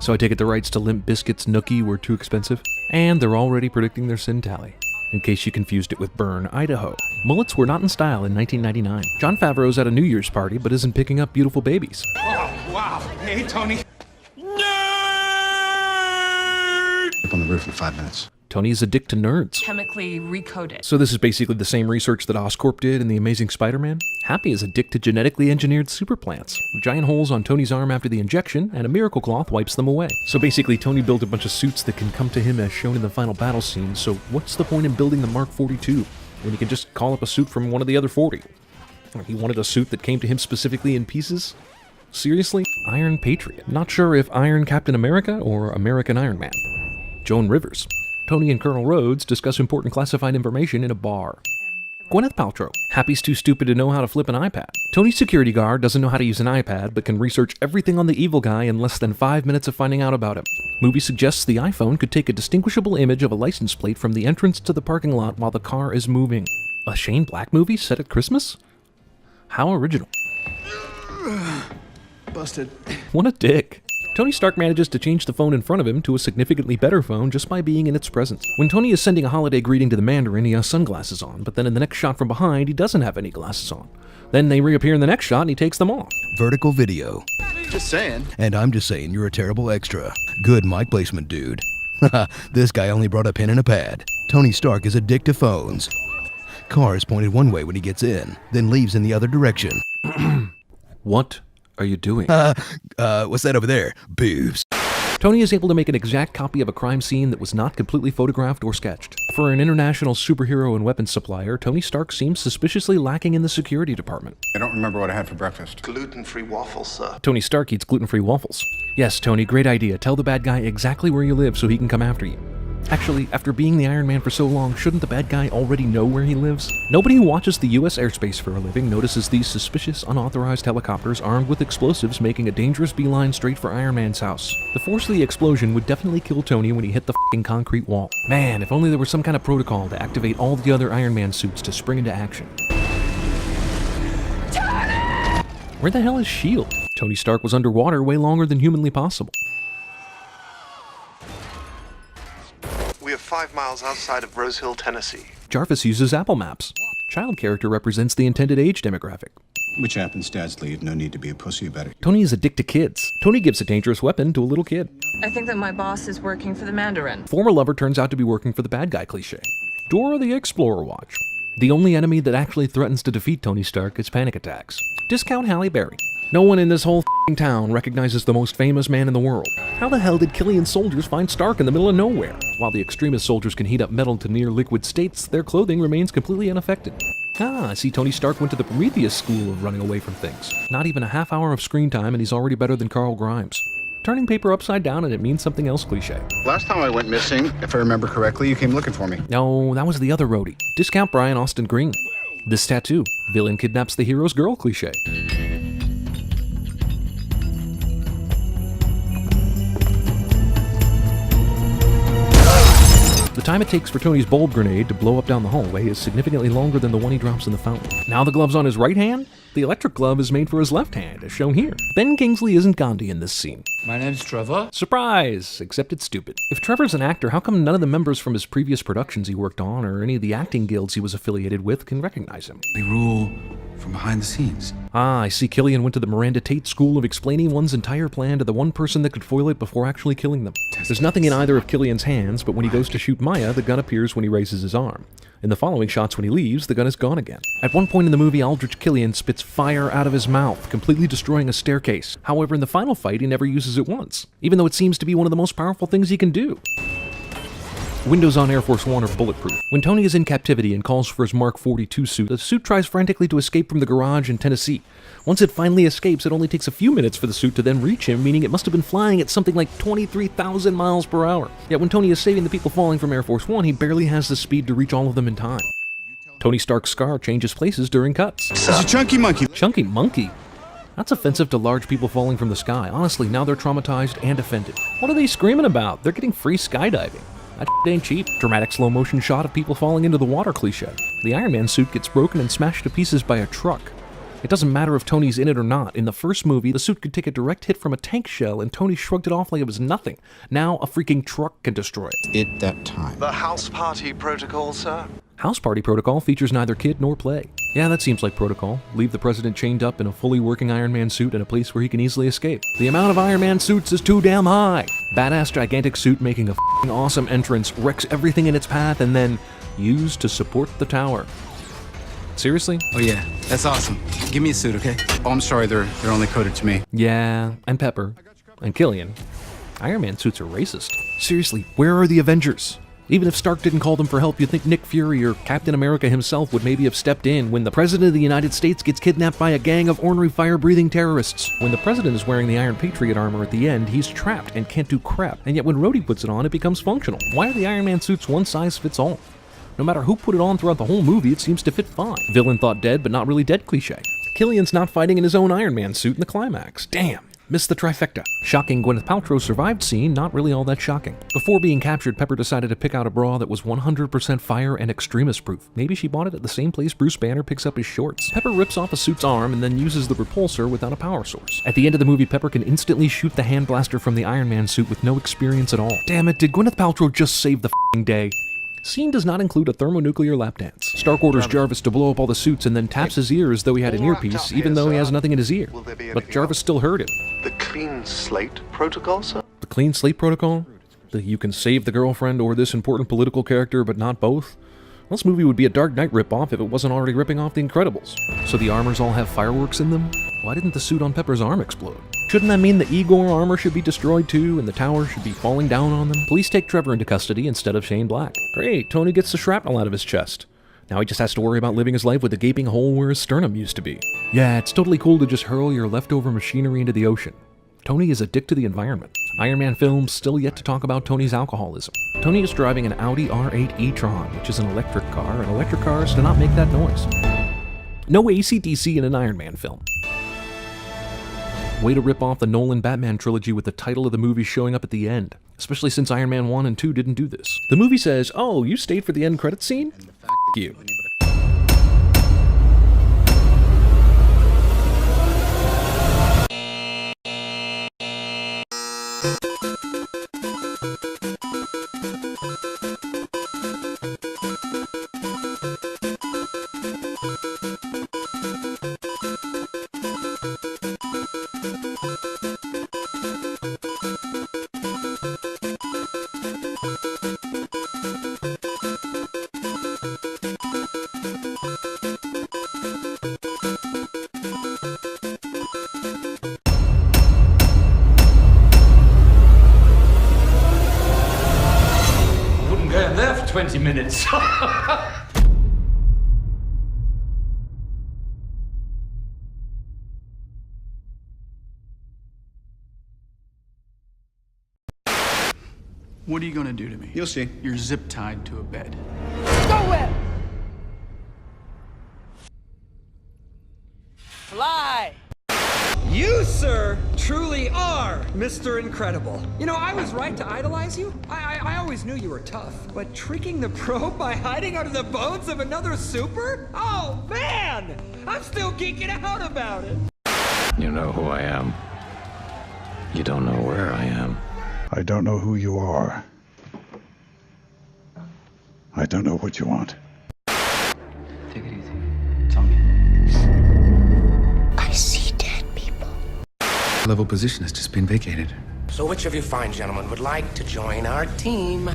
So I take it the rights to Limp Bizkit's Nookie were too expensive? And they're already predicting their sin tally. In case you confused it with Bern, Idaho. Mullets were not in style in 1999. Jon Favreau's at a New Year's party but isn't picking up beautiful babies. Oh, wow. Hey, Tony. Up on the roof in 5 minutes. Tony is a dick to nerds. Chemically recoded. So this is basically the same research that Oscorp did in The Amazing Spider-Man? Happy is a dick to genetically engineered superplants. Giant holes on Tony's arm after the injection, and a miracle cloth wipes them away. So basically, Tony built a bunch of suits that can come to him as shown in the final battle scene, so what's the point in building the Mark 42 when he can just call up a suit from one of the other 40? He wanted a suit that came to him specifically in pieces? Seriously? Iron Patriot. Not sure if Iron Captain America or American Iron Man. Joan Rivers. Tony and Colonel Rhodes discuss important classified information in a bar. Gwyneth Paltrow. Happy's too stupid to know how to flip an iPad. Tony's security guard doesn't know how to use an iPad, but can research everything on the evil guy in less than 5 minutes of finding out about him. Movie suggests the iPhone could take a distinguishable image of a license plate from the entrance to the parking lot while the car is moving. A Shane Black movie set at Christmas? How original. Busted. What a dick. Tony Stark manages to change the phone in front of him to a significantly better phone just by being in its presence. When Tony is sending a holiday greeting to the Mandarin, he has sunglasses on, but then in the next shot from behind, he doesn't have any glasses on. Then they reappear in the next shot and he takes them off. Vertical video. Just saying. And I'm just saying you're a terrible extra. Good mic placement, dude. Haha, this guy only brought a pen and a pad. Tony Stark is a dick to phones. Car is pointed one way when he gets in, then leaves in the other direction. What are you doing? What's that over there? Boobs. Tony is able to make an exact copy of a crime scene that was not completely photographed or sketched. For an international superhero and weapons supplier, Tony Stark seems suspiciously lacking in the security department. I don't remember what I had for breakfast. Gluten-free waffles, sir. Tony Stark eats gluten-free waffles. Yes, Tony, great idea. Tell the bad guy exactly where you live so he can come after you. Actually, after being the Iron Man for so long, shouldn't the bad guy already know where he lives? Nobody who watches the US airspace for a living notices these suspicious, unauthorized helicopters armed with explosives making a dangerous beeline straight for Iron Man's house. The force of the explosion would definitely kill Tony when he hit the f***ing concrete wall. Man, if only there was some kind of protocol to activate all the other Iron Man suits to spring into action. Tony! Where the hell is S.H.I.E.L.D.? Tony Stark was underwater way longer than humanly possible. We are 5 miles outside of Rose Hill, Tennessee. Jarvis uses Apple Maps. Child character represents the intended age demographic. Which happens, dads leave. No need to be a pussy about it. Tony is a dick to kids. Tony gives a dangerous weapon to a little kid. I think that my boss is working for the Mandarin. Former lover turns out to be working for the bad guy cliche. Dora the Explorer watch. The only enemy that actually threatens to defeat Tony Stark is panic attacks. Discount Halle Berry. No one in this whole f***ing town recognizes the most famous man in the world. How the hell did Killian's soldiers find Stark in the middle of nowhere? While the extremist soldiers can heat up metal to near liquid states, their clothing remains completely unaffected. Ah, I see Tony Stark went to the Prometheus school of running away from things. Not even a half hour of screen time and he's already better than Carl Grimes. Turning paper upside down and it means something else cliche. Last time I went missing, if I remember correctly, you came looking for me. No, that was the other roadie. Discount Brian Austin Green. This tattoo. Villain kidnaps the hero's girl cliche. The time it takes for Tony's bulb grenade to blow up down the hallway is significantly longer than the one he drops in the fountain. Now the glove's on his right hand? The electric glove is made for his left hand, as shown here. Ben Kingsley isn't Gandhi in this scene. My name's Trevor. Surprise! Except it's stupid. If Trevor's an actor, how come none of the members from his previous productions he worked on, or any of the acting guilds he was affiliated with, can recognize him? We rule from behind the scenes. Ah, I see Killian went to the Miranda Tate school of explaining one's entire plan to the one person that could foil it before actually killing them. There's nothing in either of Killian's hands, but when he goes to shoot Maya, the gun appears when he raises his arm. In the following shots when he leaves, the gun is gone again. At one point in the movie, Aldrich Killian spits fire out of his mouth, completely destroying a staircase. However, in the final fight, he never uses it once, even though it seems to be one of the most powerful things he can do. Windows on Air Force One are bulletproof. When Tony is in captivity and calls for his Mark 42 suit, the suit tries frantically to escape from the garage in Tennessee. Once it finally escapes, it only takes a few minutes for the suit to then reach him, meaning it must have been flying at something like 23,000 miles per hour. Yet when Tony is saving the people falling from Air Force One, he barely has the speed to reach all of them in time. Tony Stark's scar changes places during cuts. It's a chunky monkey. Chunky monkey? That's offensive to large people falling from the sky. Honestly, now they're traumatized and offended. What are they screaming about? They're getting free skydiving. That ain't cheap. Dramatic slow motion shot of people falling into the water cliche. The Iron Man suit gets broken and smashed to pieces by a truck. It doesn't matter if Tony's in it or not. In the first movie, the suit could take a direct hit from a tank shell and Tony shrugged it off like it was nothing. Now, a freaking truck can destroy it. At that time. The house party protocol, sir? House Party Protocol features neither kid nor play. Yeah, that seems like protocol. Leave the president chained up in a fully working Iron Man suit in a place where he can easily escape. The amount of Iron Man suits is too damn high. Badass gigantic suit making a f***ing awesome entrance, wrecks everything in its path, and then used to support the tower. Seriously? Oh yeah, that's awesome. Give me a suit, okay? Oh, I'm sorry, they're only coded to me. Yeah, and Pepper. And Killian. Iron Man suits are racist. Seriously, where are the Avengers? Even if Stark didn't call them for help, you'd think Nick Fury or Captain America himself would maybe have stepped in when the President of the United States gets kidnapped by a gang of ornery fire-breathing terrorists. When the President is wearing the Iron Patriot armor at the end, he's trapped and can't do crap, and yet when Rhodey puts it on, it becomes functional. Why are the Iron Man suits one size fits all? No matter who put it on throughout the whole movie, it seems to fit fine. Villain thought dead, but not really dead cliche. Killian's not fighting in his own Iron Man suit in the climax. Damn. Missed the trifecta. Shocking Gwyneth Paltrow survived scene, not really all that shocking. Before being captured, Pepper decided to pick out a bra that was 100% fire and extremist proof. Maybe she bought it at the same place Bruce Banner picks up his shorts. Pepper rips off a suit's arm and then uses the repulsor without a power source. At the end of the movie, Pepper can instantly shoot the hand blaster from the Iron Man suit with no experience at all. Damn it, did Gwyneth Paltrow just save the f***ing day? Scene does not include a thermonuclear lap dance. Stark orders Jarvis to blow up all the suits and then taps his ear as though he had an earpiece, even though he has nothing in his ear. But Jarvis still heard him. The clean slate protocol, sir? The clean slate protocol? The you can save the girlfriend or this important political character but not both? Well, this movie would be a Dark Knight ripoff if it wasn't already ripping off The Incredibles. So the armors all have fireworks in them? Why didn't the suit on Pepper's arm explode? Shouldn't that mean the Igor armor should be destroyed too and the tower should be falling down on them? Police take Trevor into custody instead of Shane Black. Great, Tony gets the shrapnel out of his chest. Now he just has to worry about living his life with a gaping hole where his sternum used to be. Yeah, it's totally cool to just hurl your leftover machinery into the ocean. Tony is a dick to the environment. Iron Man films still yet to talk about Tony's alcoholism. Tony is driving an Audi R8 e-tron, which is an electric car, and electric cars do not make that noise. No AC/DC in an Iron Man film. Way to rip off the Nolan Batman trilogy with the title of the movie showing up at the end, especially since Iron Man 1 and 2 didn't do this. The movie says, oh, you stayed for the end credit scene? F*** you. Wouldn't go in there for 20 minutes. What are you gonna do to me? You'll see. You're zip-tied to a bed. Nowhere! Fly! You, sir, truly are Mr. Incredible. You know, I was right to idolize you. I always knew you were tough. But tricking the probe by hiding under the bones of another super? Oh, man! I'm still geeking out about it. You know who I am. You don't know where I am. I don't know who you are. I don't know what you want. Take it easy. Tommy. I see dead people. Level position has just been vacated. So which of you fine gentlemen would like to join our team?